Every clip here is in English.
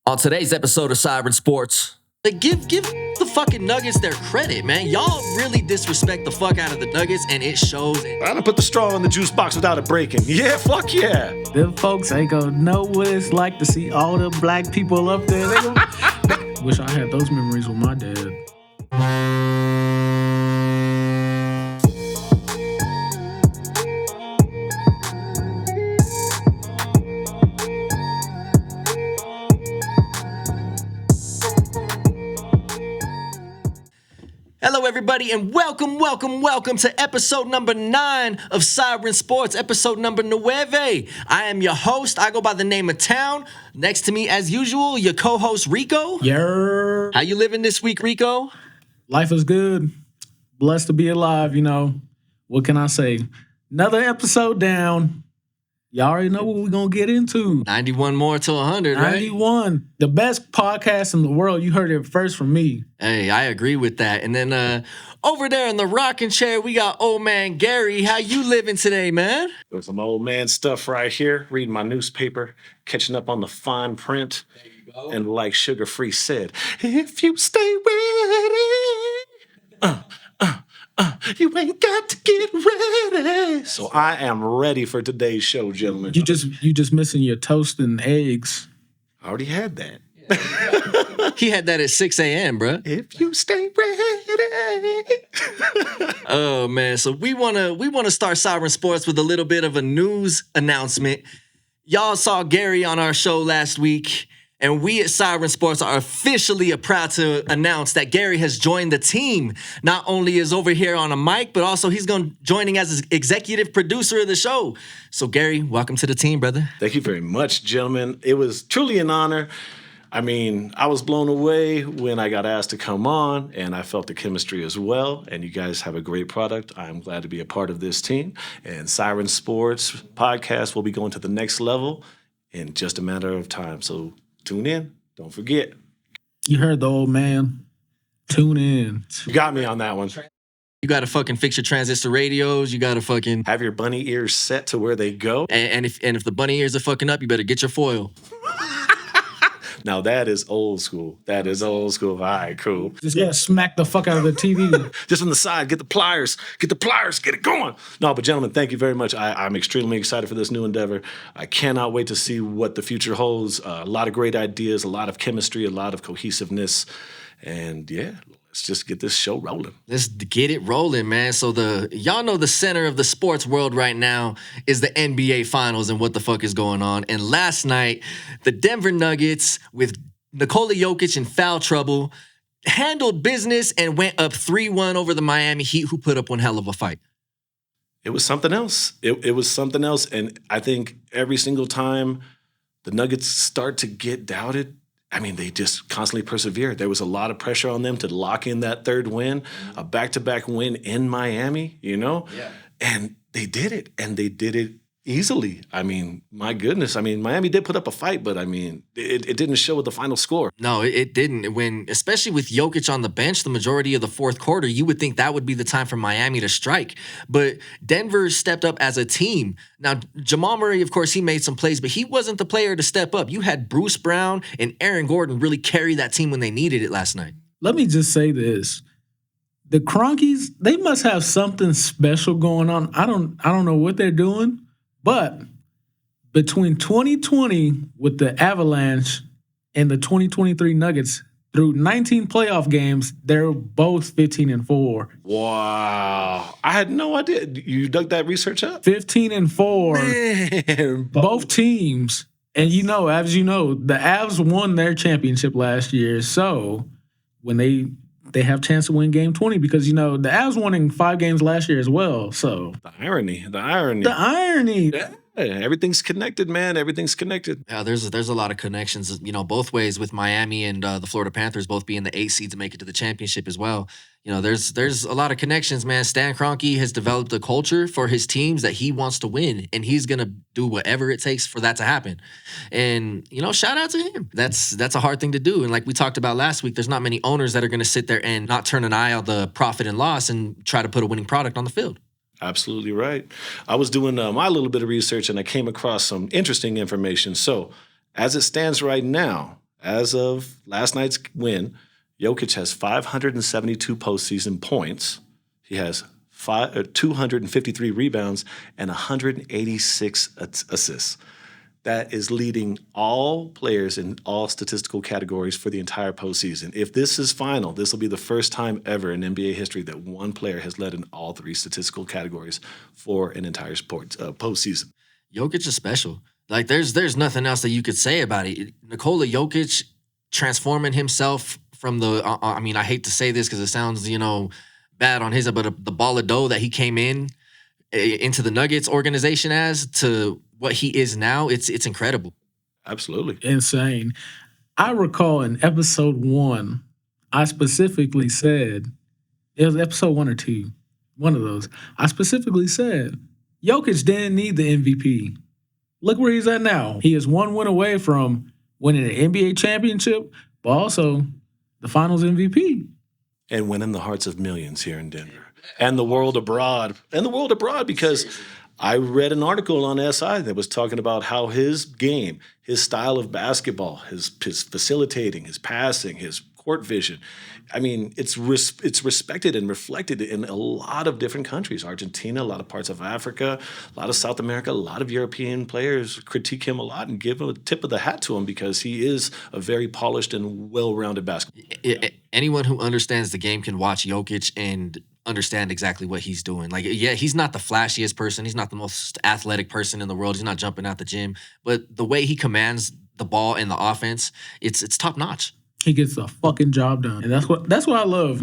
On today's episode of Siren Sports, Give the fucking Nuggets their credit, man. Y'all really disrespect the fuck out of the Nuggets, and it shows. I done put the straw in the juice box without it breaking. Yeah, fuck yeah. Them folks ain't gonna know what it's like to see all the black people up there. Wish I had those memories with my dad. Hello, everybody, and welcome to episode number 9 of Siren Sports, episode number 9. I am your host. I go by the name of Town. Next to me, as usual, your co-host, Rico. Yeah. How you living this week, Rico? Life is good. Blessed to be alive, you know. What can I say? Another episode down. Y'all already know what we're going to get into. 91 more to 100, right? 91. The best podcast in the world. You heard it first from me. Hey, I agree with that. And then over there in the rocking chair, we got old man Gary. How you living today, man? There's some old man stuff right here, reading my newspaper, catching up on the fine print. There you go. And like Sugar Free said, if you stay ready, you ain't got to get ready. So I am ready for today's show, gentlemen. You just missing your toast and eggs. I already had that. He had that at 6 a.m., bro. If you stay ready. Oh man, so we wanna start Siren Sports with a little bit of a news announcement. Y'all saw Gary on our show last week, and we at Siren Sports are officially proud to announce that Gary has joined the team. Not only is over here on a mic, but also he's joining as executive producer of the show. So Gary, welcome to the team, brother. Thank you very much, gentlemen. It was truly an honor. I mean, I was blown away when I got asked to come on, and I felt the chemistry as well. And you guys have a great product. I'm glad to be a part of this team. And Siren Sports podcast will be going to the next level in just a matter of time. So tune in. Don't forget. You heard the old man. Tune in. You got me on that one. You gotta fucking fix your transistor radios. You gotta fucking Have your bunny ears set to where they go. and if the bunny ears are fucking up, you better get your foil. Now that is old school. That is old school. All right, cool. Just smack the fuck out of the TV. Just on the side, get the pliers, get it going. No, but gentlemen, thank you very much. I'm extremely excited for this new endeavor. I cannot wait to see what the future holds. A lot of great ideas, a lot of chemistry, a lot of cohesiveness. And yeah, let's just get this show rolling. Let's get it rolling, man. So y'all know the center of the sports world right now is the NBA Finals and what the fuck is going on. And last night, the Denver Nuggets with Nikola Jokic in foul trouble handled business and went up 3-1 over the Miami Heat, who put up one hell of a fight. It was something else. It was something else. And I think every single time the Nuggets start to get doubted, I mean, they just constantly persevere. There was a lot of pressure on them to lock in that third win, a back-to-back win in Miami, you know? Yeah. And they did it, and they did it easily. I mean, my goodness. I mean, Miami did put up a fight, but I mean, it didn't show with the final score. No, it didn't. Especially with Jokic on the bench the majority of the fourth quarter, you would think that would be the time for Miami to strike. But Denver stepped up as a team. Now, Jamal Murray, of course, he made some plays, but he wasn't the player to step up. You had Bruce Brown and Aaron Gordon really carry that team when they needed it last night. Let me just say this. The Cronkies, they must have something special going on. I don't know what they're doing. But between 2020 with the Avalanche and the 2023 Nuggets, through 19 playoff games, they're both 15-4. Wow. I had no idea. You dug that research up? 15-4. Man, both teams. And as you know, the Avs won their championship last year. So when they have a chance to win game 20 because, the Avs won in 5 games last year as well. So The irony. Yeah, everything's connected, man. Everything's connected. Yeah, there's a lot of connections, both ways with Miami and the Florida Panthers both being the 8 seed to make it to the championship as well. There's a lot of connections, man. Stan Kroenke has developed a culture for his teams that he wants to win, and he's gonna do whatever it takes for that to happen. And shout out to him. That's a hard thing to do. And like we talked about last week, there's not many owners that are gonna sit there and not turn an eye on the profit and loss and try to put a winning product on the field. Absolutely right. I was doing my little bit of research, and I came across some interesting information. So, as it stands right now, as of last night's win, Jokic has 572 postseason points. He has 253 rebounds and 186 assists. That is leading all players in all statistical categories for the entire postseason. If this is final, this will be the first time ever in NBA history that one player has led in all three statistical categories for an entire postseason. Jokic is special. Like there's nothing else that you could say about it. Nikola Jokic transforming himself from the. I mean, I hate to say this because it sounds bad on his, but the ball of dough that he came into the Nuggets organization as to what he is now, it's incredible. Absolutely. Insane. I recall in episode 1, I specifically said, it was episode 1 or 2, one of those. I specifically said, Jokic didn't need the MVP. Look where he's at now. He is one win away from winning an NBA championship, but also the finals MVP. And winning the hearts of millions here in Denver. And the world abroad. Because I read an article on SI that was talking about how his game, his style of basketball, his facilitating, his passing, his court vision, I mean, it's respected and reflected in a lot of different countries. Argentina, a lot of parts of Africa, a lot of South America, a lot of European players critique him a lot and give him a tip of the hat to him because he is a very polished and well-rounded basketball player. Anyone who understands the game can watch Jokic and understand exactly what he's doing. Like, yeah, he's not the flashiest person. He's not the most athletic person in the world. He's not jumping out the gym. But the way he commands the ball in the offense, it's top notch. He gets the fucking job done. And that's what I love.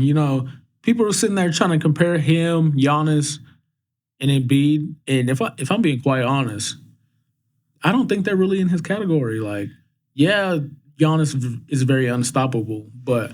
People are sitting there trying to compare him, Giannis, and Embiid. And if I'm being quite honest, I don't think they're really in his category. Like, yeah, Giannis is very unstoppable, but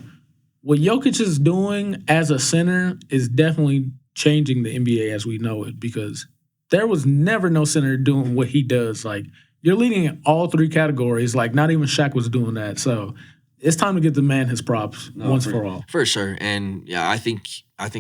what Jokic is doing as a center is definitely changing the NBA as we know it, because there was never no center doing what he does. Like, you're leading in all three categories. Like, not even Shaq was doing that. So it's time to give the man his props once for all. For sure. And yeah, I think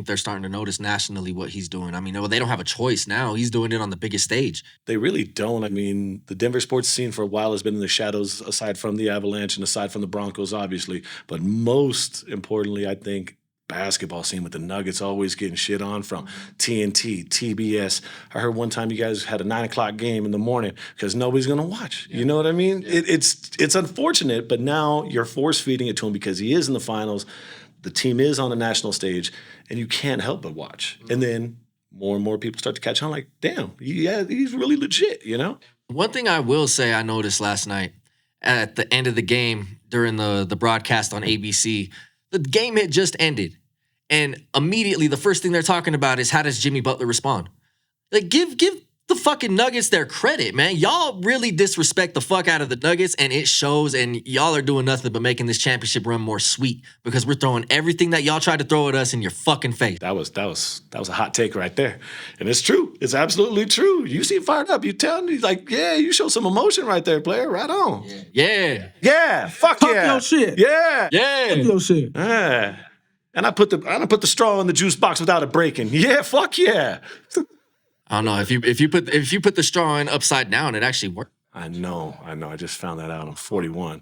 they're starting to notice nationally what he's doing. I mean, they don't have a choice now. He's doing it on the biggest stage. They really don't. I mean, the Denver sports scene for a while has been in the shadows, aside from the Avalanche and aside from the Broncos, obviously. But most importantly, I think basketball scene with the Nuggets always getting shit on from TNT, TBS. I heard one time you guys had a 9 o'clock game in the morning because nobody's going to watch. You know what I mean? Yeah. It's unfortunate, but now you're force feeding it to him because he is in the finals. The team is on the national stage, and you can't help but watch. And then more and more people start to catch on like, damn, yeah, he's really legit, One thing I will say I noticed last night at the end of the game during the broadcast on ABC, the game had just ended. And immediately the first thing they're talking about is how does Jimmy Butler respond? Like, give the fucking Nuggets their credit, man. Y'all really disrespect the fuck out of the Nuggets, and it shows, and y'all are doing nothing but making this championship run more sweet because we're throwing everything that y'all tried to throw at us in your fucking face. That was a hot take right there. And it's true. It's absolutely true. You seem fired up. You tell me, like, yeah, you show some emotion right there, player. Right on. Yeah. Yeah. Fuck Talk yeah. your shit. Yeah. Yeah. Talk your shit. Yeah. And I put the straw in the juice box without it breaking. Yeah, fuck yeah. I don't know. If you put the straw in upside down, it actually worked. I know. I just found that out. I'm 41.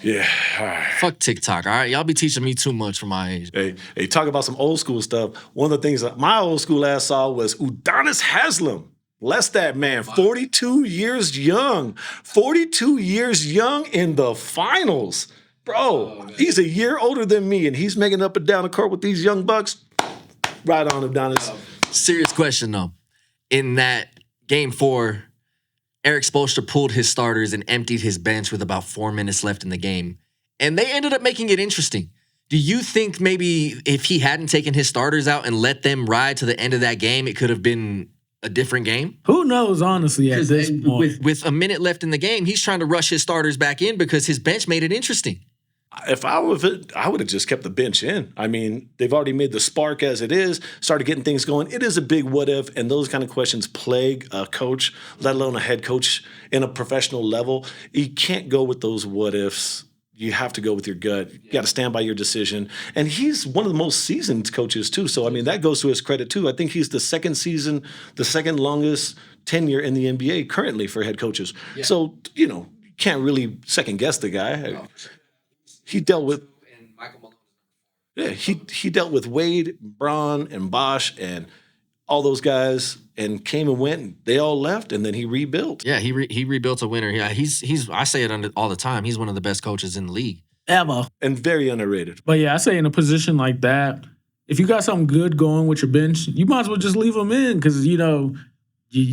Yeah. All right. Fuck TikTok. All right, y'all be teaching me too much for my age. Hey, talk about some old school stuff. One of the things that my old school ass saw was Udonis Haslem. Bless that man. 42 years young. 42 years young in the finals. Bro, he's a year older than me, and he's making up and down the court with these young bucks. Right on, Udonis. Serious question, though. In that Game 4, Eric Spoelstra pulled his starters and emptied his bench with about 4 minutes left in the game. And they ended up making it interesting. Do you think maybe if he hadn't taken his starters out and let them ride to the end of that game, it could have been a different game? Who knows, honestly, at this point. With a minute left in the game, he's trying to rush his starters back in because his bench made it interesting. If I would have just kept the bench in. I mean, they've already made the spark as it is, started getting things going. It is a big what if, and those kind of questions plague a coach, let alone a head coach in a professional level. You can't go with those what ifs. You have to go with your gut. You got to stand by your decision. And he's one of the most seasoned coaches, too. So, I mean, that goes to his credit, too. I think he's the second longest tenure in the NBA currently for head coaches. Yeah. So, you can't really second guess the guy. he dealt with And Michael Malone. yeah, he dealt with Wade, Braun, and Bosch, and all those guys, and came and went. And they all left, and then he rebuilt. Yeah, he rebuilt a winner. Yeah, he's I say it all the time. He's one of the best coaches in the league. Ever. And very underrated. But yeah, I say in a position like that, if you got something good going with your bench, you might as well just leave them in because, you're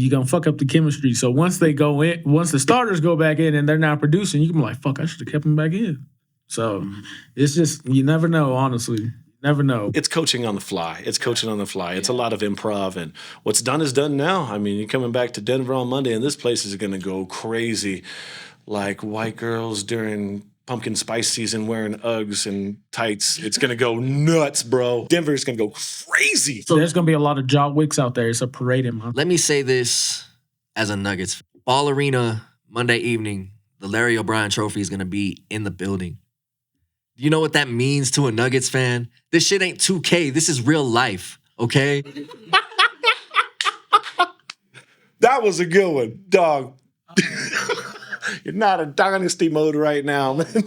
going to fuck up the chemistry. So once they go in, once the starters go back in and they're not producing, you can be like, fuck, I should have kept them back in. So it's just, you never know, honestly. Never know. It's coaching on the fly. It's a lot of improv, and what's done is done now. I mean, you're coming back to Denver on Monday, and this place is going to go crazy, like white girls during pumpkin spice season wearing Uggs and tights. It's going to go nuts, bro. Denver's going to go crazy. So there's going to be a lot of John Wicks out there. It's a parade in Let me say this as a Nuggets fan. Ball Arena, Monday evening, the Larry O'Brien Trophy is going to be in the building. You know what that means to a Nuggets fan? This shit ain't 2K. This is real life, okay? That was a good one, dog. You're not in dynasty mode right now, man.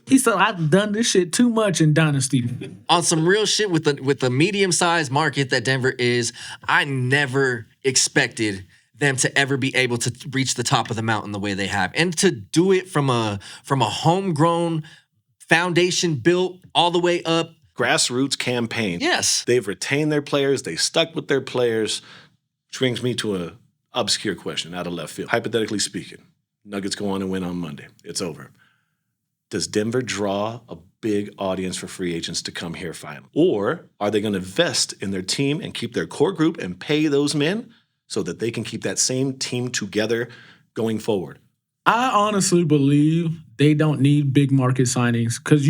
He said, I've done this shit too much in Dynasty. On some real shit with the medium-sized market that Denver is, I never expected them to ever be able to reach the top of the mountain the way they have. And to do it from a homegrown foundation built all the way up. Grassroots campaign. Yes. They've retained their players. They stuck with their players. Which brings me to an obscure question out of left field. Hypothetically speaking, Nuggets go on and win on Monday. It's over. Does Denver draw a big audience for free agents to come here finally? Or are they going to invest in their team and keep their core group and pay those men so that they can keep that same team together going forward? I honestly believe they don't need big market signings because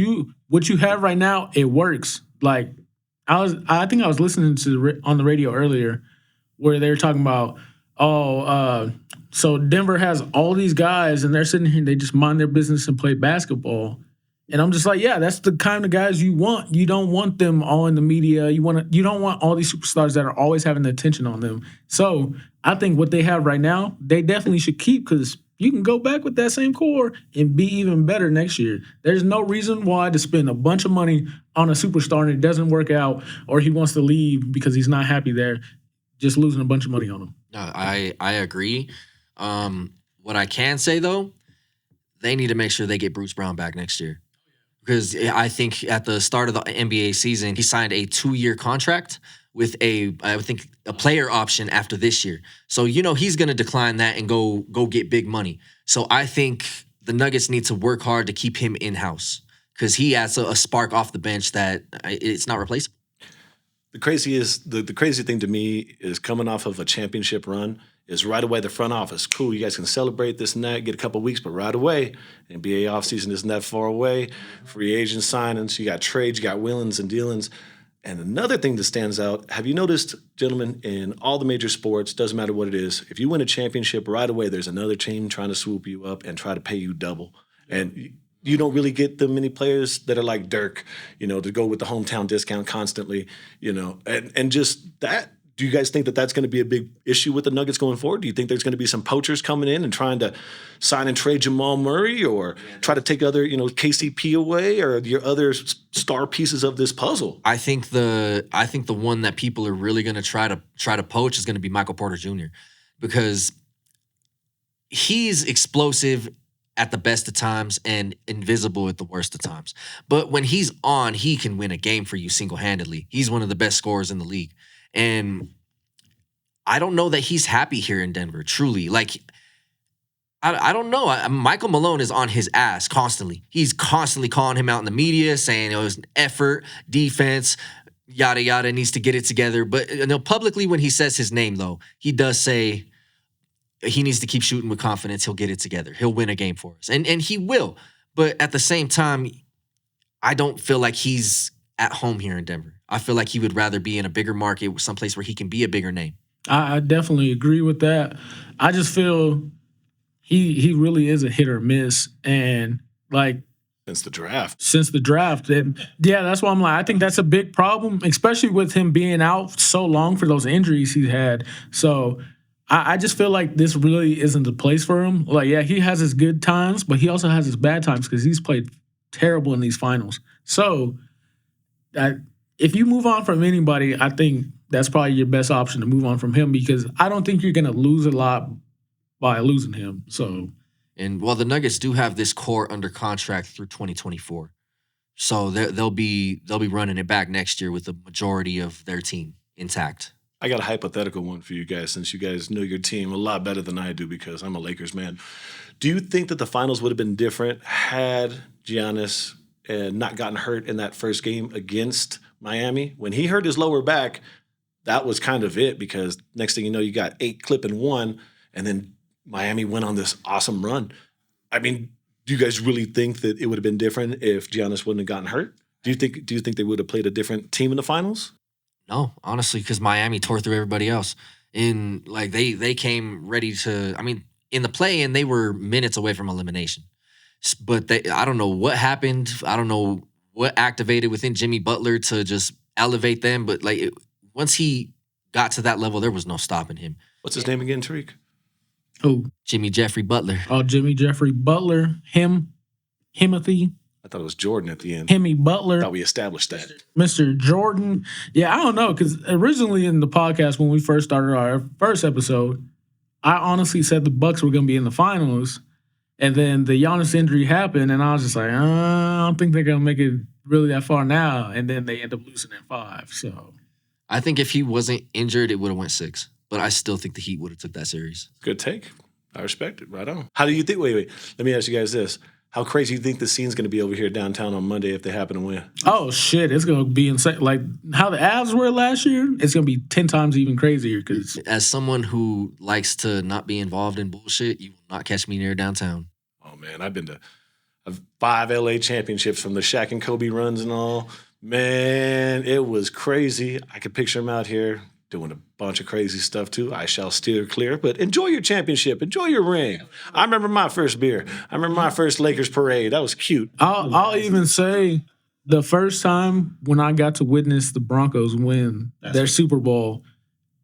what you have right now, it works. Like I think I was listening to on the radio earlier where they were talking about, so Denver has all these guys and they're sitting here and they just mind their business and play basketball. And I'm just like, yeah, that's the kind of guys you want. You don't want them all in the media. You don't want all these superstars that are always having the attention on them. So I think what they have right now, they definitely should keep because you can go back with that same core and be even better next year. There's no reason why to spend a bunch of money on a superstar and it doesn't work out or he wants to leave because he's not happy there, just losing a bunch of money on him. I agree. What I can say, though, they need to make sure they get Bruce Brown back next year. Because I think at the start of the NBA season, he signed a 2-year contract with a player option after this year. So, he's going to decline that and go get big money. So I think the Nuggets need to work hard to keep him in-house because he has a spark off the bench that it's not replaceable. The crazy thing to me is coming off of a championship run is right away the front office. Cool, you guys can celebrate this and that, get a couple weeks, but right away, NBA offseason isn't that far away. Free agent signings, you got trades, you got willings and dealings. And another thing that stands out, have you noticed, gentlemen, in all the major sports, doesn't matter what it is, if you win a championship, right away there's another team trying to swoop you up and try to pay you double. And you don't really get the many players that are like Dirk, to go with the hometown discount constantly, and just that. Do you guys think that that's going to be a big issue with the Nuggets going forward? Do you think there's going to be some poachers coming in and trying to sign and trade Jamal Murray or try to take other, KCP away or your other star pieces of this puzzle? I think the one that people are really going to try to poach is going to be Michael Porter Jr. because he's explosive at the best of times and invisible at the worst of times. But when he's on, he can win a game for you single-handedly. He's one of the best scorers in the league. And I don't know that he's happy here in Denver, truly. Like, I don't know. Michael Malone is on his ass constantly. He's constantly calling him out in the media, saying it was an effort, defense, yada, yada, needs to get it together. But publicly when he says his name, though, he does say he needs to keep shooting with confidence. He'll get it together. He'll win a game for us. And he will. But at the same time, I don't feel like he's at home here in Denver. I feel like he would rather be in a bigger market, someplace where he can be a bigger name. I definitely agree with that. I just feel he really is a hit or miss. And like since the draft. And yeah, that's why I'm like, I think that's a big problem, especially with him being out so long for those injuries he had. So I just feel like this really isn't the place for him. Like, yeah, he has his good times, but he also has his bad times because he's played terrible in these finals. So if you move on from anybody, I think that's probably your best option to move on from him because I don't think you're going to lose a lot by losing him. So, and the Nuggets do have this core under contract through 2024, so they'll be running it back next year with the majority of their team intact. I got a hypothetical one for you guys since you guys know your team a lot better than I do because I'm a Lakers man. Do you think that the finals would have been different had Giannis not gotten hurt in that first game against Miami? When he hurt his lower back, that was kind of it because next thing you know, you got 8 clipping 1, and then Miami went on this awesome run. I mean, do you guys really think that it would have been different if Giannis wouldn't have gotten hurt? Do you think they would have played a different team in the finals? No, honestly, because Miami tore through everybody else. They came ready to. I mean, in the play-in, they were minutes away from elimination. But I don't know what happened. I don't know what activated within Jimmy Butler to just elevate them. But once he got to that level, there was no stopping him. What's his name again, Tariq? Who? Jimmy Jeffrey Butler. Oh, Jimmy Jeffrey Butler. Himothy. I thought it was Jordan at the end. Hemi Butler. I thought we established that. Mr. Jordan. Yeah, I don't know, because originally in the podcast when we first started our first episode, I honestly said the Bucks were going to be in the finals, and then the Giannis injury happened, and I was just like, I don't think they're going to make it really that far now, and then they end up losing in 5. So I think if he wasn't injured, it would have went 6, but I still think the Heat would have took that series. Good take. I respect it. Right on. How do you think? Wait. Let me ask you guys this. How crazy do you think the scene's going to be over here downtown on Monday if they happen to win? Oh, shit. It's going to be insane. Like how the Avs were last year, it's going to be 10 times even crazier. Cause as someone who likes to not be involved in bullshit, you will not catch me near downtown. Oh, man. I've been to 5 LA championships from the Shaq and Kobe runs and all. Man, it was crazy. I could picture them out here doing a bunch of crazy stuff too. I shall steer clear, but enjoy your championship. Enjoy your ring. I remember my first beer. I remember my first Lakers parade. That was cute. I'll even say the first time when I got to witness the Broncos win their Super Bowl,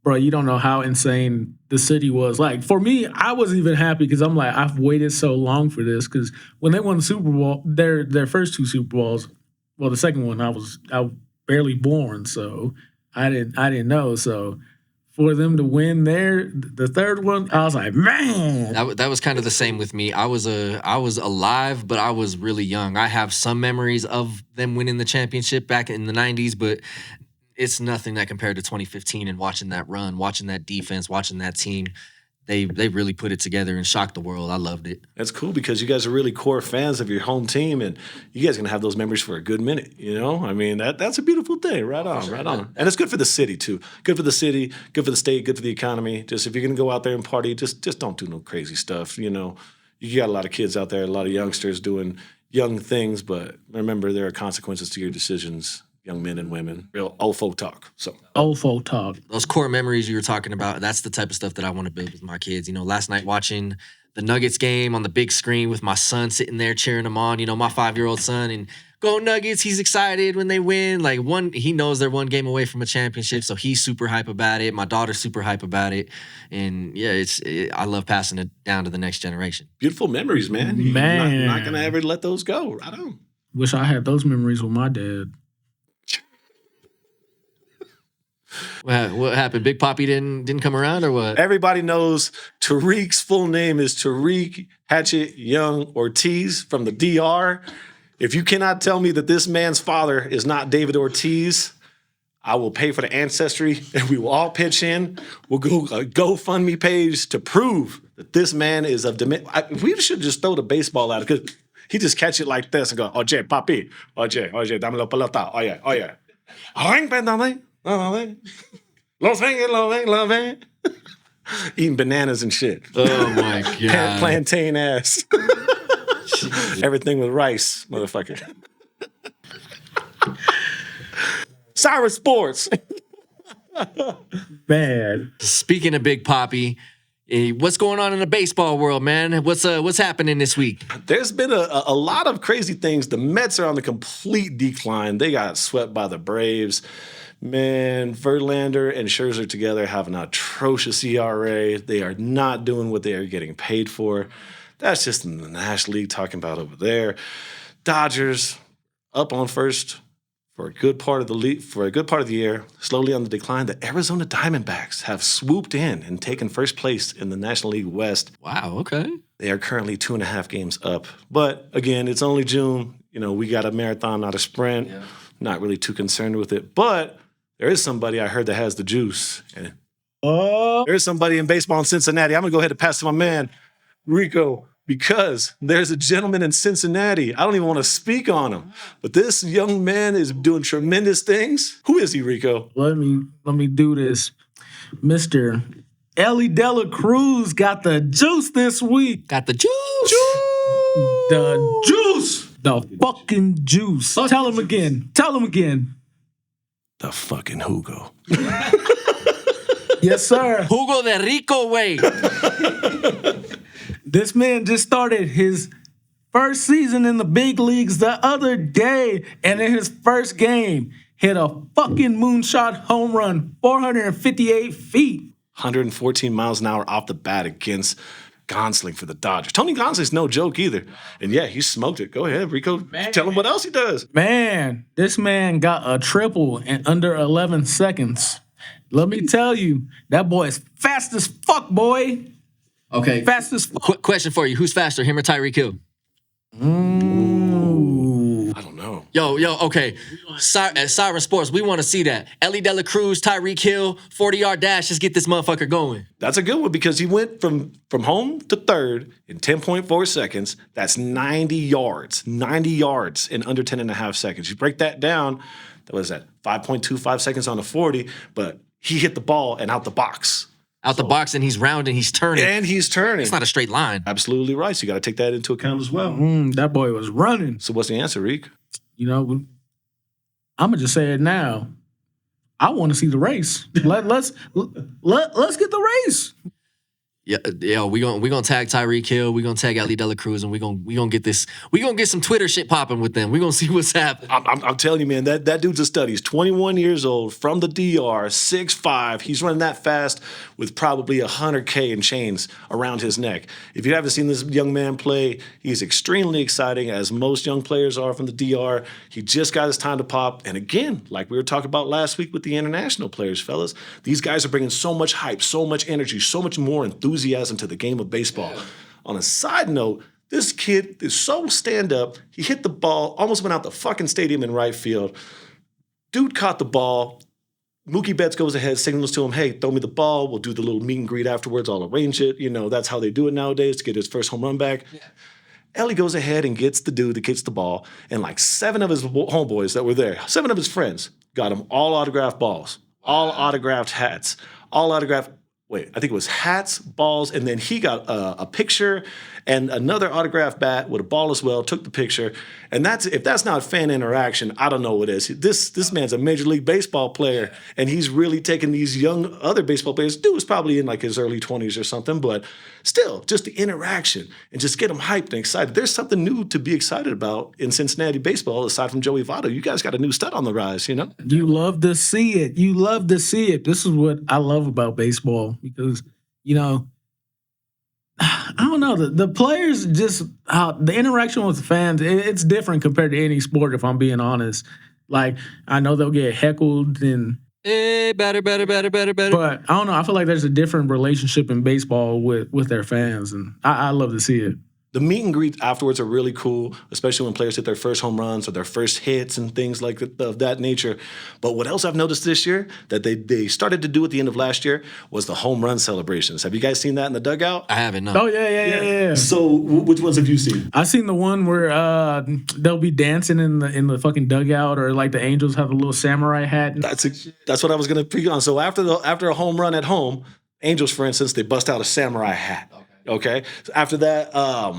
bro, you don't know how insane the city was. Like, for me, I wasn't even happy because I'm like, I've waited so long for this because when they won the Super Bowl, their first 2 Super Bowls, well, the second one, I was barely born, so I didn't know. So for them to win the third one, I was like, man. That was kind of the same with me. I was alive, but I was really young. I have some memories of them winning the championship back in the 90s, but it's nothing that compared to 2015 and watching that run, watching that defense, watching that team. They really put it together and shocked the world. I loved it. That's cool because you guys are really core fans of your home team, and you guys are going to have those memories for a good minute, you know? I mean, that's a beautiful thing. Right on, right on. And it's good for the city, too. Good for the city, good for the state, good for the economy. Just if you're going to go out there and party, just don't do no crazy stuff, you know? You got a lot of kids out there, a lot of youngsters doing young things, but remember there are consequences to your decisions. Young men and women, real old folk talk. So old folk talk. Those core memories you were talking about, that's the type of stuff that I want to build with my kids. You know, last night watching the Nuggets game on the big screen with my son sitting there cheering them on, you know, my 5-year-old son, and go Nuggets, he's excited when they win. Like he knows they're 1 game away from a championship, so he's super hype about it. My daughter's super hype about it. And yeah, I love passing it down to the next generation. Beautiful memories, man. You're not going to ever let those go. Right on. Wish I had those memories with my dad. What happened? Big Papi didn't come around or what? Everybody knows Tariq's full name is Tariq Hatchet Young Ortiz from the DR. If you cannot tell me that this man's father is not David Ortiz, I will pay for the ancestry and we will all pitch in. We'll go a GoFundMe page to prove that this man is of we should just throw the baseball at it because he just catch it like this and go, oye, papi, oye, dame la pelota, oye. Los Angeles. Eating bananas and shit. Oh my God. Plantain ass. Everything with rice, motherfucker. Siren Sports. Bad. Speaking of Big Papi, what's going on in the baseball world, man? What's happening this week? There's been a lot of crazy things. The Mets are on the complete decline. They got swept by the Braves. Man, Verlander and Scherzer together have an atrocious ERA. They are not doing what they are getting paid for. That's just in the National League talking about over there. Dodgers up on first for a good part of the year, slowly on the decline. The Arizona Diamondbacks have swooped in and taken first place in the National League West. Wow, okay. They are currently 2.5 games up. But again, it's only June. We got a marathon, not a sprint. Yeah. Not really too concerned with it. But there is somebody I heard that has the juice. And there is somebody in baseball in Cincinnati. I'm going to go ahead and pass to my man, RICO, because there's a gentleman in Cincinnati. I don't even want to speak on him. But this young man is doing tremendous things. Who is he, RICO? Let me do this. Mr. Ellie Dela Cruz got the juice this week. Got the juice. The juice. The fucking juice. Tell him again. The fucking Hugo. Yes, sir. Hugo the Rico way. This man just started his first season in the big leagues the other day, and in his first game, hit a fucking moonshot home run, 458 feet. 114 miles an hour off the bat against Gonsling for the Dodgers. Tony Gonsolin's no joke either. And yeah, he smoked it. Go ahead, RICO. Tell him what else he does. Man, this man got a triple in under 11 seconds. Let me tell you, that boy is fast as fuck, boy. Okay. Fast as fuck. Quick question for you. Who's faster, him or Tyreek Hill? I don't know. Yo, okay. At Siren Sports, we want to see that. Ellie Dela Cruz, Tyreek Hill, 40-yard dash. Let's get this motherfucker going. That's a good one because he went from home to third in 10.4 seconds. That's 90 yards. 90 yards in under 10.5 seconds. You break that down, what is that? 5.25 seconds on the 40, but he hit the ball and out the box. Out the box, and he's rounding, he's turning. And he's turning. It's not a straight line. Absolutely right. So you got to take that into account as well. That boy was running. So what's the answer, Reek? I'm going to just say it now. I want to see the race. Let's get the race. Yeah, we gonna tag Tyreek Hill, we gonna tag Ellie Dela Cruz, and we gonna get this. We gonna get some Twitter shit popping with them. We gonna see what's happening. I'm telling you, man, that dude's a stud. He's 21 years old, from the DR, 6'5". He's running that fast with probably 100K in chains around his neck. If you haven't seen this young man play, he's extremely exciting, as most young players are from the DR. He just got his time to pop. And again, like we were talking about last week with the international players, fellas, these guys are bringing so much hype, so much energy, so much more enthusiasm to the game of baseball. Yeah. On a side note, this kid is so stand-up. He hit the ball, almost went out the fucking stadium in right field. Dude caught the ball. Mookie Betts goes ahead, signals to him, hey, throw me the ball. We'll do the little meet and greet afterwards. I'll arrange it. That's how they do it nowadays to get his first home run back. Yeah. Ellie goes ahead and gets the dude that gets the ball, and like 7 of his homeboys that were there, 7 of his friends, got him all autographed balls, all autographed hats, all autographed I think it was hats, balls, and then he got a picture and another autographed bat with a ball as well, took the picture. And if that's not fan interaction, I don't know what is. This man's a Major League Baseball player, and he's really taking these young other baseball players. Dude was probably in like his early 20s or something, but still, just the interaction and just get them hyped and excited. There's something new to be excited about in Cincinnati baseball aside from Joey Votto. You guys got a new stud on the rise, You love to see it. You love to see it. This is what I love about baseball because, I don't know. The players just the interaction with the fans, it's different compared to any sport, if I'm being honest. Like, I know they'll get heckled and better. But I don't know. I feel like there's a different relationship in baseball with their fans, and I love to see it. The meet and greets afterwards are really cool, especially when players hit their first home runs or their first hits and things like of that nature. But what else I've noticed this year that they started to do at the end of last year was the home run celebrations. Have you guys seen that in the dugout? I haven't, no. Oh, yeah. So which ones have you seen? I've seen the one where they'll be dancing in the fucking dugout, or like the Angels have a little samurai hat. That's what I was going to pick on. So after a home run at home, Angels, for instance, they bust out a samurai hat. Okay. After that,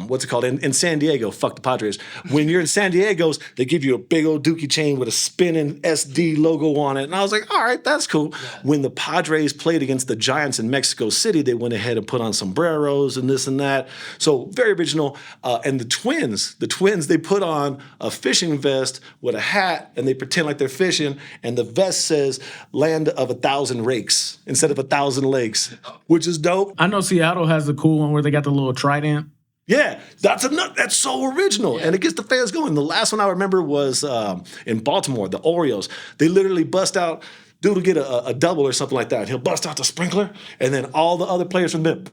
what's it called? In San Diego, fuck the Padres. When you're in San Diego's, they give you a big old dookie chain with a spinning SD logo on it. And I was like, all right, that's cool. Yeah. When the Padres played against the Giants in Mexico City, they went ahead and put on sombreros and this and that. So very original. And the Twins, they put on a fishing vest with a hat and they pretend like they're fishing. And the vest says land of 1,000 rakes instead of 1,000 lakes, which is dope. I know Seattle has the cool one where they got the little trident. Yeah, that's so original, and it gets the fans going. The last one I remember was in Baltimore, the Orioles. They literally bust out. Dude will get a double or something like that. He'll bust out the sprinkler, and then all the other players from them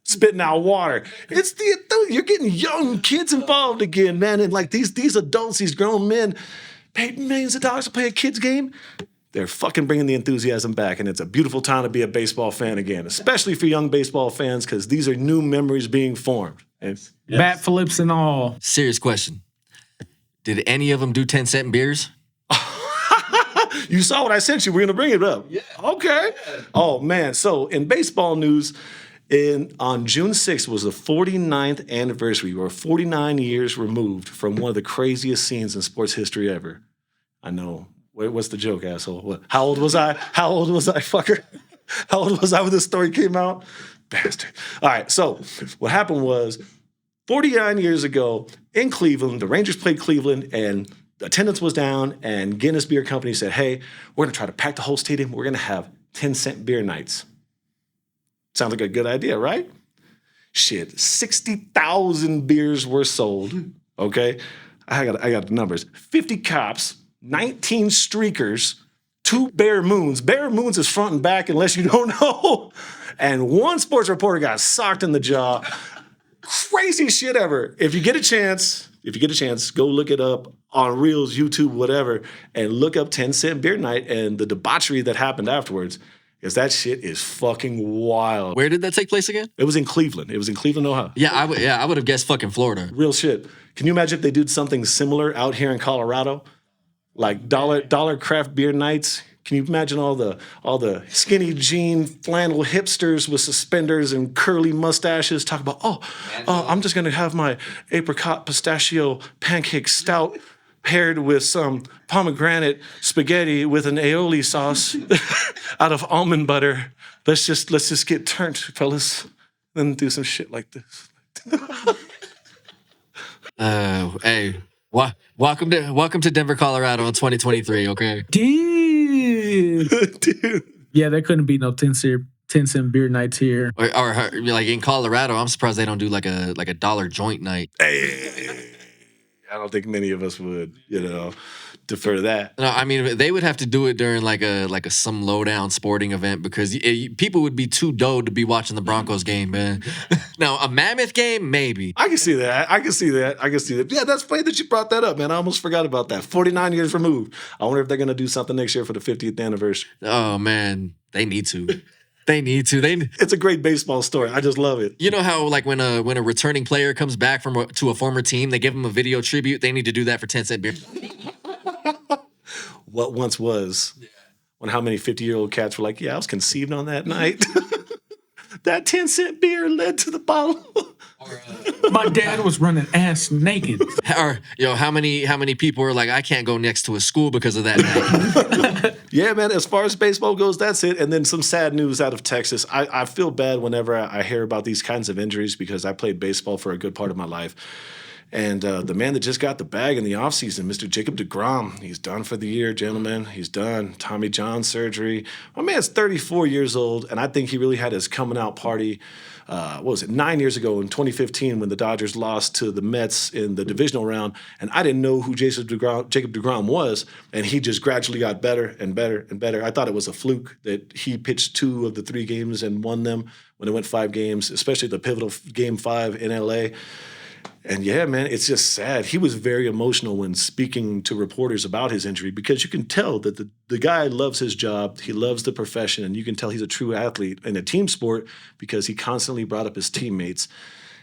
spitting out water. You're getting young kids involved again, man. And like these adults, these grown men, paid millions of dollars to play a kid's game. They're fucking bringing the enthusiasm back, and it's a beautiful time to be a baseball fan again, especially for young baseball fans, because these are new memories being formed. Bat flips and all. Serious question. Did any of them do 10-cent beers? You saw what I sent you. We're going to bring it up. Yeah. Okay. Yeah. Oh, man. So in baseball news, on June 6th was the 49th anniversary. We're 49 years removed from one of the craziest scenes in sports history ever. I know. What's the joke, asshole? What? How old was I? How old was I, fucker? How old was I when this story came out? Bastard. All right, so what happened was 49 years ago in Cleveland, the Rangers played Cleveland, and attendance was down, and Guinness Beer Company said, hey, we're going to try to pack the whole stadium. We're going to have 10-cent beer nights. Sounds like a good idea, right? Shit, 60,000 beers were sold, okay? I got the numbers. 50 cops, 19 streakers, 2 Bear Moons. Bear Moons is front and back unless you don't know. And 1 sports reporter got socked in the jaw. Crazy shit ever. If you get a chance, go look it up on Reels, YouTube, whatever, and look up 10-cent beer night and the debauchery that happened afterwards. Because that shit is fucking wild. Where did that take place again? It was in Cleveland. It was in Cleveland, Ohio. Yeah, I would have guessed fucking Florida. Real shit. Can you imagine if they did something similar out here in Colorado? Like dollar craft beer nights. Can you imagine all the skinny jean flannel hipsters with suspenders and curly mustaches talk about, I'm just gonna have my apricot pistachio pancake stout paired with some pomegranate spaghetti with an aioli sauce out of almond butter. Let's just get turned, fellas, then do some shit like this. Hey. Welcome to Denver, Colorado in 2023, okay? Dude. Yeah, there couldn't be no 10-cent beer nights here. Or like in Colorado, I'm surprised they don't do like a dollar joint night. Hey, I don't think many of us would, defer to that. No, I mean they would have to do it during like some lowdown sporting event because people would be too dough to be watching the Broncos game, man. Now a Mammoth game, maybe. I can see that. Yeah, that's funny that you brought that up, man. I almost forgot about that. 49 years removed. I wonder if they're gonna do something next year for the 50th anniversary. Oh man, they need to. It's a great baseball story. I just love it. You know how like when a returning player comes back to a former team, they give them a video tribute. They need to do that for 10-cent beer. What once was. Yeah. When how many 50-year-old cats were like, yeah, I was conceived on that night. That 10-cent beer led to the bottle. My dad was running ass naked. Or how many people are like, I can't go next to a school because of that night. Yeah, man, as far as baseball goes, that's it. And then some sad news out of Texas. I feel bad whenever I hear about these kinds of injuries because I played baseball for a good part of my life. And the man that just got the bag in the offseason, Mr. Jacob deGrom, he's done for the year, gentlemen. He's done. Tommy John surgery. My man's 34 years old, and I think he really had his coming out party, 9 years ago in 2015 when the Dodgers lost to the Mets in the divisional round. And I didn't know who Jacob deGrom was, and he just gradually got better and better and better. I thought it was a fluke that he pitched 2 of the 3 games and won them when it went 5 games, especially the pivotal Game 5 in L.A., and yeah, man, it's just sad. He was very emotional when speaking to reporters about his injury because you can tell that the guy loves his job. He loves the profession, and you can tell he's a true athlete in a team sport because he constantly brought up his teammates.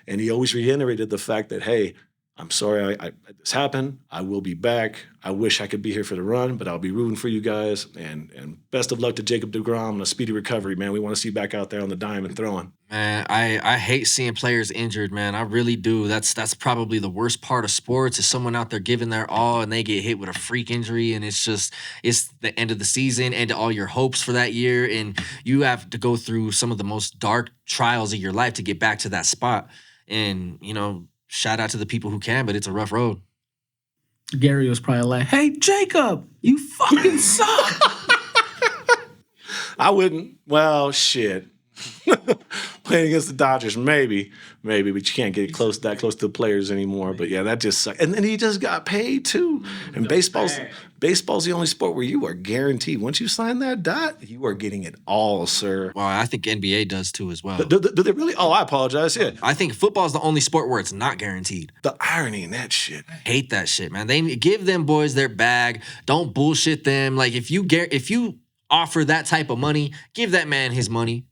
And he always reiterated the fact that, hey, I'm sorry this happened. I will be back. I wish I could be here for the run, but I'll be rooting for you guys. And best of luck to Jacob deGrom and a speedy recovery, man. We want to see you back out there on the dime and throwing. Man, I hate seeing players injured, man. I really do. That's probably the worst part of sports is someone out there giving their all and they get hit with a freak injury and it's the end of the season, end of all your hopes for that year, and you have to go through some of the most dark trials of your life to get back to that spot. And, shout out to the people who can, but it's a rough road. Gary was probably like, hey, Jacob, you fucking suck. I wouldn't. Well, shit. playing against the Dodgers, maybe, but you can't get that close to the players anymore. But yeah, that just sucks. And then he just got paid too. And baseball's the only sport where you are guaranteed. Once you sign that dot, you are getting it all, sir. Well, I think NBA does too as well. Do they really? Oh, I apologize. Yeah. I think football is the only sport where it's not guaranteed. The irony in that shit. I hate that shit, man. They give them boys their bag. Don't bullshit them. Like if you offer that type of money, give that man his money.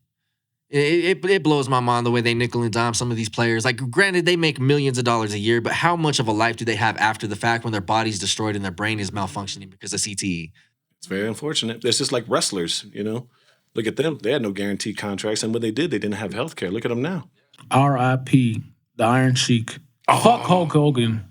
It blows my mind the way they nickel and dime some of these players. Like, granted, they make millions of dollars a year, but how much of a life do they have after the fact when their body's destroyed and their brain is malfunctioning because of CTE? It's very unfortunate. It's just like wrestlers, Look at them. They had no guaranteed contracts, and when they did, they didn't have health care. Look at them now. R.I.P. the Iron Sheik. Fuck Hulk Hogan.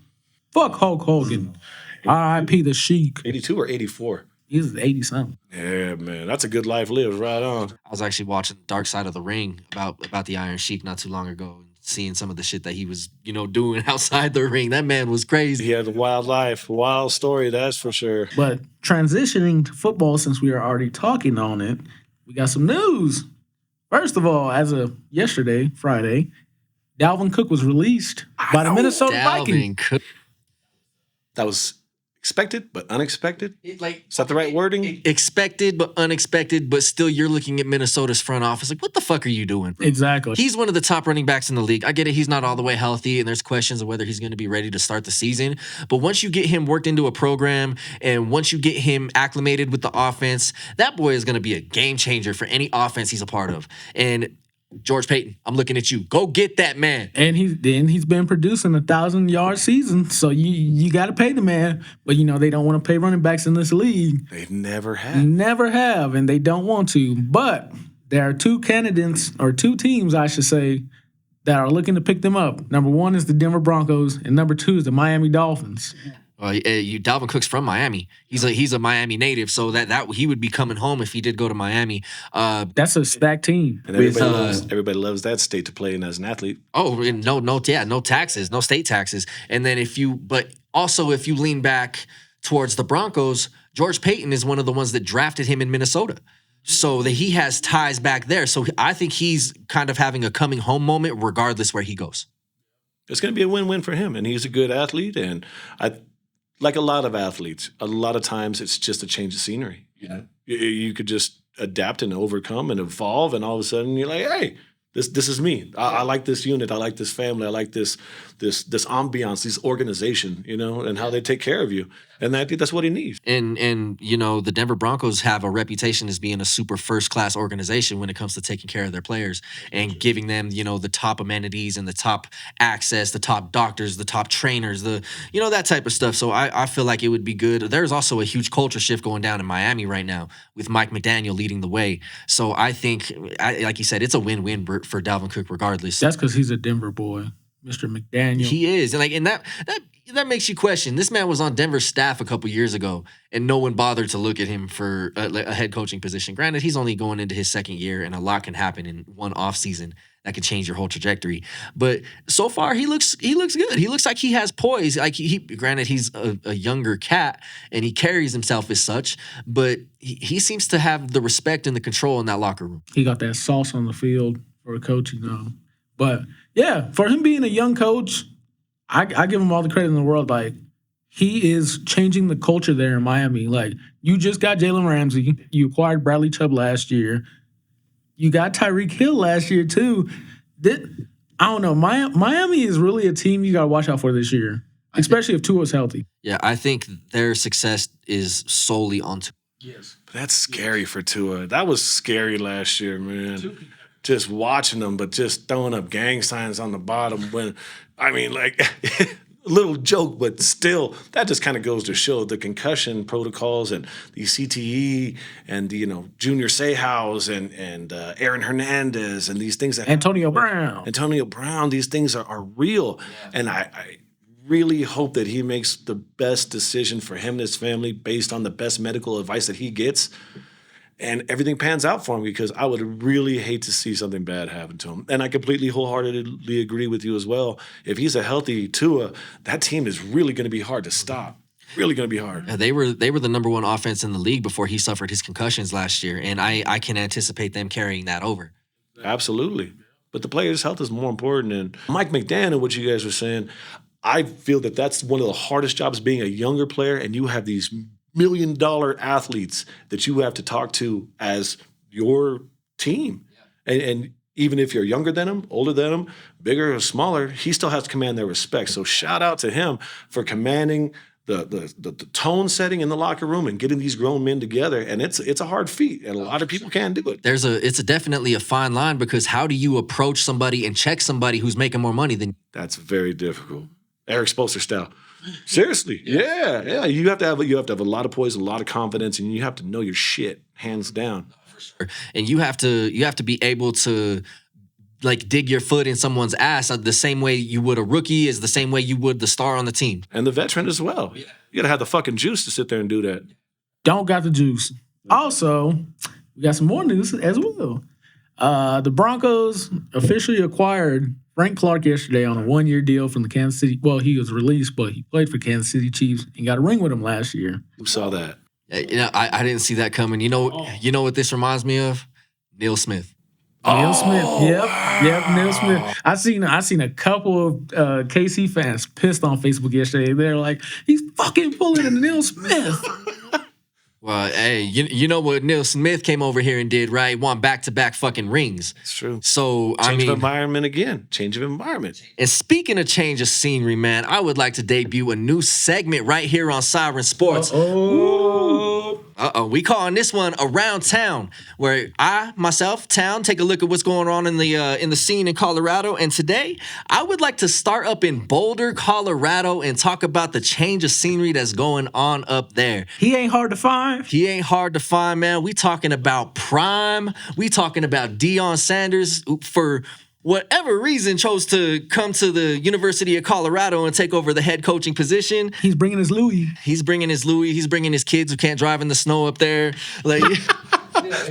Fuck Hulk Hogan. R.I.P. the Sheik. 82 or 84? He's 80-something. Yeah, man. That's a good life lived. Right on. I was actually watching Dark Side of the Ring about the Iron Sheik not too long ago and seeing some of the shit that he was, doing outside the ring. That man was crazy. He had a wild life, wild story, that's for sure. But transitioning to football, since we are already talking on it, we got some news. First of all, as of yesterday, Friday, Dalvin Cook was released by the Minnesota Vikings. That was expected, but unexpected? Is that the right wording? Expected, but unexpected, but still you're looking at Minnesota's front office like, what the fuck are you doing? Exactly. He's one of the top running backs in the league. I get it. He's not all the way healthy, and there's questions of whether he's going to be ready to start the season. But once you get him worked into a program, and once you get him acclimated with the offense, that boy is going to be a game changer for any offense he's a part of. And George Payton, I'm looking at you. Go get that man. And he's been producing 1,000-yard season, so you got to pay the man. But they don't want to pay running backs in this league. They've never have. Never have, and they don't want to. But there are two candidates, or two teams, I should say, that are looking to pick them up. Number one is the Denver Broncos, and number two is the Miami Dolphins. Dalvin Cook's from Miami. He's a Miami native, so that he would be coming home if he did go to Miami. That's a stacked team. And everybody loves that state to play in as an athlete. Oh, no taxes, no state taxes. And then if you lean back towards the Broncos, George Payton is one of the ones that drafted him in Minnesota. So that he has ties back there. So I think he's kind of having a coming home moment regardless where he goes. It's going to be a win-win for him, and he's a good athlete, and like a lot of athletes, a lot of times it's just a change of scenery. You could just adapt and overcome and evolve, and all of a sudden you're like, hey, this is me. I like this unit. I like this family. I like this ambiance, this organization, and how they take care of you. And I think that's what he needs. And the Denver Broncos have a reputation as being a super first-class organization when it comes to taking care of their players and giving them, the top amenities and the top access, the top doctors, the top trainers, that type of stuff. So I feel like it would be good. There's also a huge culture shift going down in Miami right now with Mike McDaniel leading the way. So I think, like you said, it's a win-win for Dalvin Cook regardless. That's because he's a Denver boy, Mr. McDaniel. He is. And that makes you question. This man was on Denver's staff a couple years ago, and no one bothered to look at him for a head coaching position. Granted, he's only going into his second year, and a lot can happen in one offseason that could change your whole trajectory. But so far, he looks good. He looks like he has poise. Like granted, he's a younger cat, and he carries himself as such, but he seems to have the respect and the control in that locker room. He got that sauce on the field for a coach, But, yeah, for him being a young coach, I give him all the credit in the world. Like, he is changing the culture there in Miami. Like, you just got Jalen Ramsey. You acquired Bradley Chubb last year. You got Tyreek Hill last year, too. I don't know. Miami is really a team you got to watch out for this year, especially if Tua's healthy. Yeah, I think their success is solely on Tua. Yes. But that's scary for Tua. That was scary last year, man. Just watching them, but just throwing up gang signs on the bottom a little joke, but still, that just kind of goes to show the concussion protocols and the CTE and Junior Seau's and Aaron Hernandez and these things that Antonio Brown. These things are real, and I really hope that he makes the best decision for him and his family based on the best medical advice that he gets. And everything pans out for him, because I would really hate to see something bad happen to him. And I completely wholeheartedly agree with you as well. If he's a healthy Tua, that team is really going to be hard to stop. Really going to be hard. They were the number one offense in the league before he suffered his concussions last year, and I can anticipate them carrying that over. Absolutely. but the player's health is more important. And Mike McDaniel, and what you guys were saying, I feel that that's one of the hardest jobs being a younger player, and you have these $1 million athletes that you have to talk to as your team. And even if you're younger than him, older than him, bigger or smaller, he still has to command their respect. So shout out to him for commanding the tone setting in the locker room and getting these grown men together. And it's a hard feat, and a lot of people can't do it. It's definitely a fine line, because how do you approach somebody and check somebody who's making more money than you? That's very difficult. Eric Spoelstra style. Seriously. Yeah. You have to have a lot of poise, a lot of confidence, and you have to know your shit, hands down. For sure. And you have to be able to like dig your foot in someone's ass the same way you would a rookie, is the same way you would the star on the team. And the veteran as well. Yeah. You got to have the fucking juice to sit there and do that. Don't got the juice. Also, we got some more news as well. The Broncos officially acquired Frank Clark yesterday on a 1-year deal from the Kansas City. Well, he was released, but he played for Kansas City Chiefs and got a ring with him last year. Who saw that? I didn't see that coming. You know what this reminds me of? Neil Smith. Neil Smith. Yep, Neil Smith. I seen a couple of KC fans pissed on Facebook yesterday. They're like, he's fucking pulling a Neil Smith. Well, hey, you know what Neil Smith came over here and did, right? Won back-to-back fucking rings. It's true. So, Change of environment again. Change of environment. And speaking of change of scenery, man, I would like to debut a new segment right here on Siren Sports. We calling this one Around Town, where I, myself, Town, take a look at what's going on in the scene in Colorado. And today, I would like to start up in Boulder, Colorado, and talk about the change of scenery that's going on up there. He ain't hard to find. He ain't hard to find, man. We talking about Prime. We talking about Deion Sanders, for whatever reason chose to come to the University of Colorado and take over the head coaching position. He's bringing his Louis. He's bringing his kids who can't drive in the snow up there. Like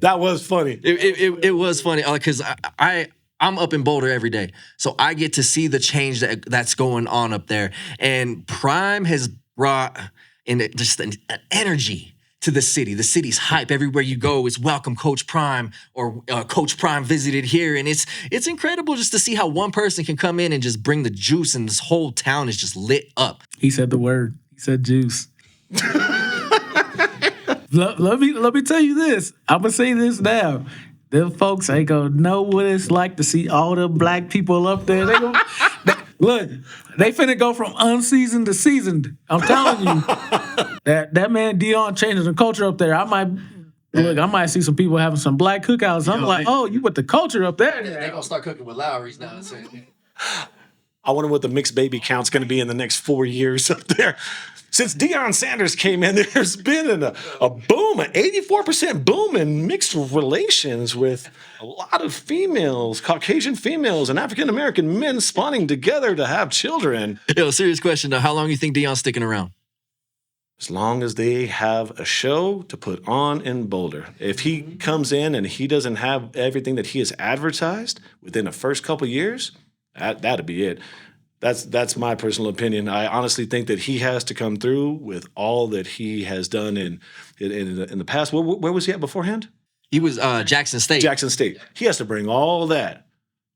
that was funny. It was funny because I'm up in Boulder every day, so I get to see the change that's going on up there. And Prime has brought in just an energy to the city. The city's hype. Everywhere you go is welcome Coach Prime, or Coach Prime visited here. And it's incredible just to see how one person can come in and just bring the juice, and this whole town is just lit up. He said the word. He said juice. let me tell you this. I'm going to say this now. Them folks ain't going to know what it's like to see all the black people up there. Look, they finna go from unseasoned to seasoned. I'm telling you. That man Deion changing the culture up there. I might see some people having some black cookouts. I'm like, oh, you with the culture up there. They're going to start cooking with Lowry's now. I wonder what the mixed baby count's going to be in the next 4 years up there. Since Deion Sanders came in, there's been a boom, an 84% boom in mixed relations with a lot of females, Caucasian females, and African-American men spawning together to have children. Yo, serious question though. How long do you think Deion's sticking around? As long as they have a show to put on in Boulder. If he comes in and he doesn't have everything that he has advertised within the first couple of years, that'd be it. That's my personal opinion. I honestly think that he has to come through with all that he has done in the past. Where was he at beforehand? He was Jackson State. Jackson State. He has to bring all that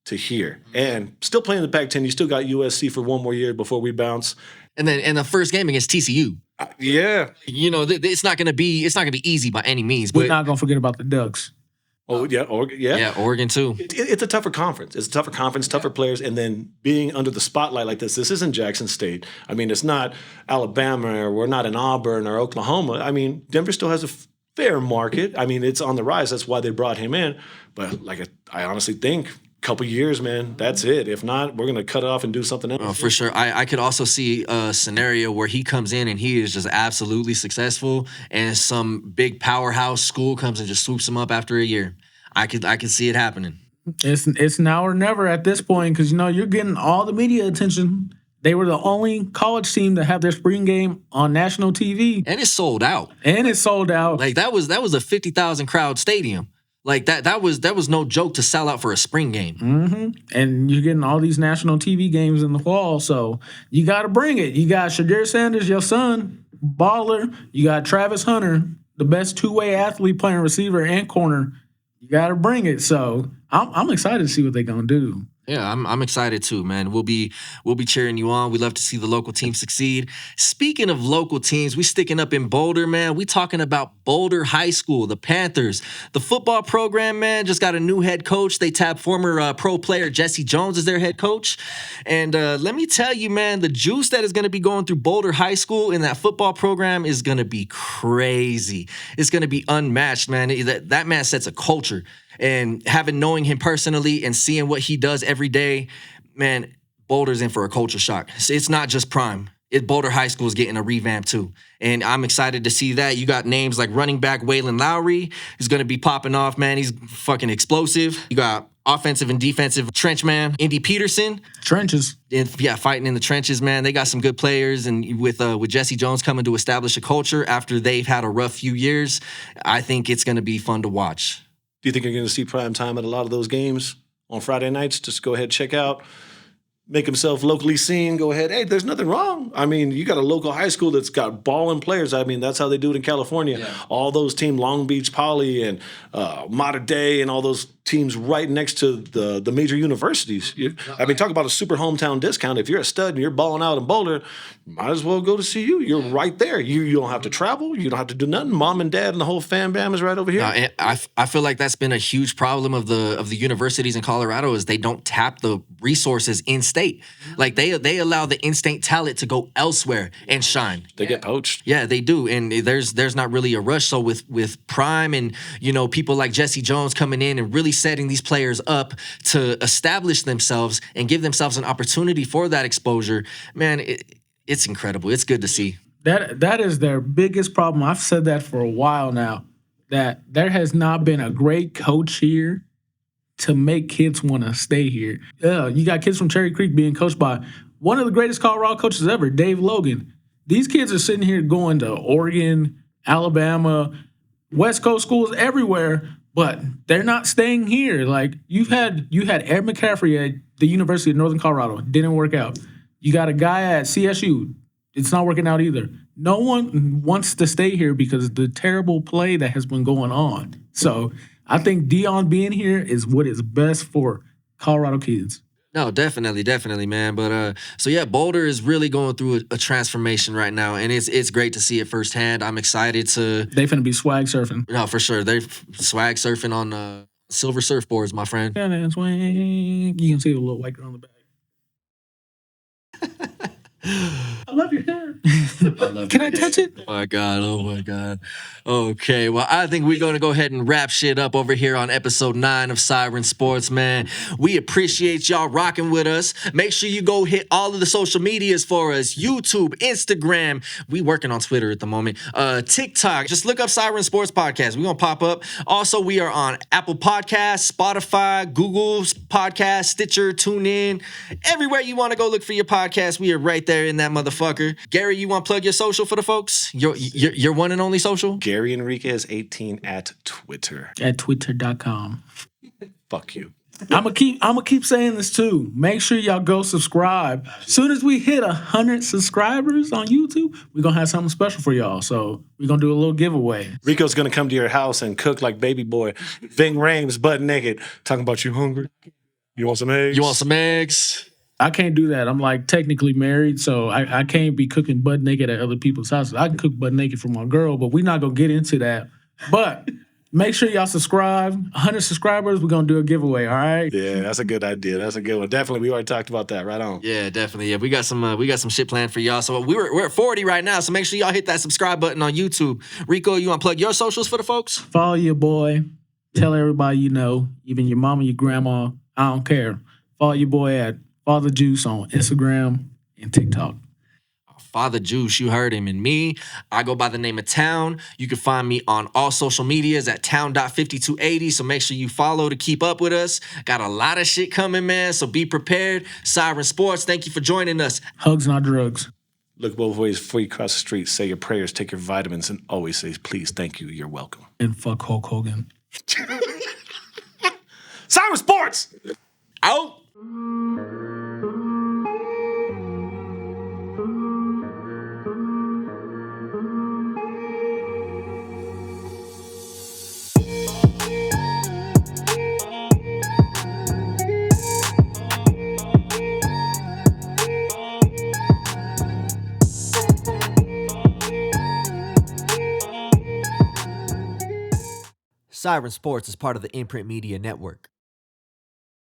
to here. And still playing the Pac-10, you still got USC for one more year before we bounce. And then in the first game against TCU. Yeah. You know, it's not gonna be easy by any means. We're not gonna forget about the Ducks. Oh, yeah. Yeah, Oregon too. It's a tougher conference. It's a tougher conference, tougher players. And then being under the spotlight like this isn't Jackson State. I mean, it's not Alabama, or we're not in Auburn or Oklahoma. I mean, Denver still has a fair market. I mean, it's on the rise. That's why they brought him in. But I honestly think couple years, man, that's it. If not, we're going to cut it off and do something else. Oh, for sure. I could also see a scenario where he comes in and he is just absolutely successful, and some big powerhouse school comes and just swoops him up after a year. I could see it happening. It's now or never at this point, because you're getting all the media attention. They were the only college team to have their spring game on national TV, and it's sold out. Like that was a 50,000 crowd stadium. Like that was no joke to sell out for a spring game. Mm-hmm. And you're getting all these national TV games in the fall, so you got to bring it. You got Shadir Sanders, your son, baller. You got Travis Hunter, the best two-way athlete playing receiver and corner. You got to bring it. So I'm excited to see what they're gonna do. Yeah, I'm excited too, man. We'll be cheering you on. We love to see the local team succeed. Speaking of local teams, we sticking up in Boulder, man. We talking about Boulder High School, the Panthers. The football program, man, just got a new head coach. They tapped former pro player Jesse Jones as their head coach. And let me tell you, man, the juice that is going to be going through Boulder High School in that football program is going to be crazy. It's going to be unmatched, man. That man sets a culture. And knowing him personally and seeing what he does every day, man, Boulder's in for a culture shock. It's not just Prime. Boulder High School is getting a revamp too. And I'm excited to see that. You got names like running back Waylon Lowry, who's going to be popping off, man. He's fucking explosive. You got offensive and defensive trench man, Indy Peterson. Trenches. Yeah, fighting in the trenches, man. They got some good players. And with Jesse Jones coming to establish a culture after they've had a rough few years, I think it's going to be fun to watch. Do you think you're going to see prime time at a lot of those games on Friday nights? Just go ahead, check out, make himself locally seen. Go ahead. Hey, there's nothing wrong. I mean, you got a local high school that's got balling players. I mean, that's how they do it in California. Yeah. All those teams, Long Beach Poly and Mater Dei and all those teams right next to the major universities. I mean, talk about a super hometown discount. If you're a stud and you're balling out in Boulder, might as well go to CU. You're right there. You don't have to travel. You don't have to do nothing. Mom and dad and the whole fam bam is right over here. And I feel like that's been a huge problem of the universities in Colorado is they don't tap the resources in state. Like they allow the in-state talent to go elsewhere and shine. They get poached. Yeah, they do. And there's not really a rush. So with Prime and people like Jesse Jones coming in and really setting these players up to establish themselves and give themselves an opportunity for that exposure, man, it's incredible. It's good to see. That is their biggest problem. I've said that for a while now, that there has not been a great coach here to make kids want to stay here. You got kids from Cherry Creek being coached by one of the greatest Colorado coaches ever, Dave Logan. These kids are sitting here going to Oregon, Alabama, West Coast schools everywhere, but they're not staying here. Like you had Ed McCaffrey at the University of Northern Colorado. Didn't work out. You got a guy at CSU. It's not working out either. No one wants to stay here because of the terrible play that has been going on. So I think Deion being here is what is best for Colorado kids. No, definitely, man. But so yeah, Boulder is really going through a transformation right now, and it's great to see it firsthand. I'm excited to. They finna be swag surfing. No, for sure. They're swag surfing on silver surfboards, my friend. Yeah, that's when you can see the little white girl on the back. I love your hair. Can I touch it? Oh my God. Okay, well, I think we're going to go ahead and wrap shit up over here on episode 9 of Siren Sports, man. We appreciate y'all rocking with us. Make sure you go hit all of the social medias for us. YouTube, Instagram. We working on Twitter at the moment. TikTok. Just look up Siren Sports Podcast. We're going to pop up. Also, we are on Apple Podcasts, Spotify, Google Podcasts, Stitcher, TuneIn. Everywhere you want to go look for your podcast, we are right there in that motherfucker. Gary, you want to plug your social for the folks? Your one and only social? Gary Enrique is 18 at Twitter. At twitter.com. Fuck you. I'm gonna keep saying this too. Make sure y'all go subscribe. Soon as we hit 100 subscribers on YouTube, we're gonna have something special for y'all. So we're gonna do a little giveaway. Rico's gonna come to your house and cook like baby boy. Ving Rhames butt naked, talking about you hungry. You want some eggs? I can't do that. I'm like technically married, so I can't be cooking butt naked at other people's houses. I can cook butt naked for my girl, but we're not going to get into that. But make sure y'all subscribe. 100 subscribers, we're going to do a giveaway, all right? Yeah, that's a good idea. That's a good one. Definitely, we already talked about that. Right on. Yeah, definitely. Yeah, we got some shit planned for y'all. So we're at 40 right now, so make sure y'all hit that subscribe button on YouTube. Rico, you want to plug your socials for the folks? Follow your boy. Tell everybody you know, even your mama, your grandma. I don't care. Follow your boy at Father Juice on Instagram and TikTok. Father Juice, you heard him. And me, I go by the name of Town. You can find me on all social medias at town.5280. So make sure you follow to keep up with us. Got a lot of shit coming, man. So be prepared. Siren Sports, thank you for joining us. Hugs, not drugs. Look both ways before you cross the street. Say your prayers, take your vitamins, and always say, please, thank you, you're welcome. And fuck Hulk Hogan. Siren Sports! Out! Siren Sports is part of the Imprint Media Network.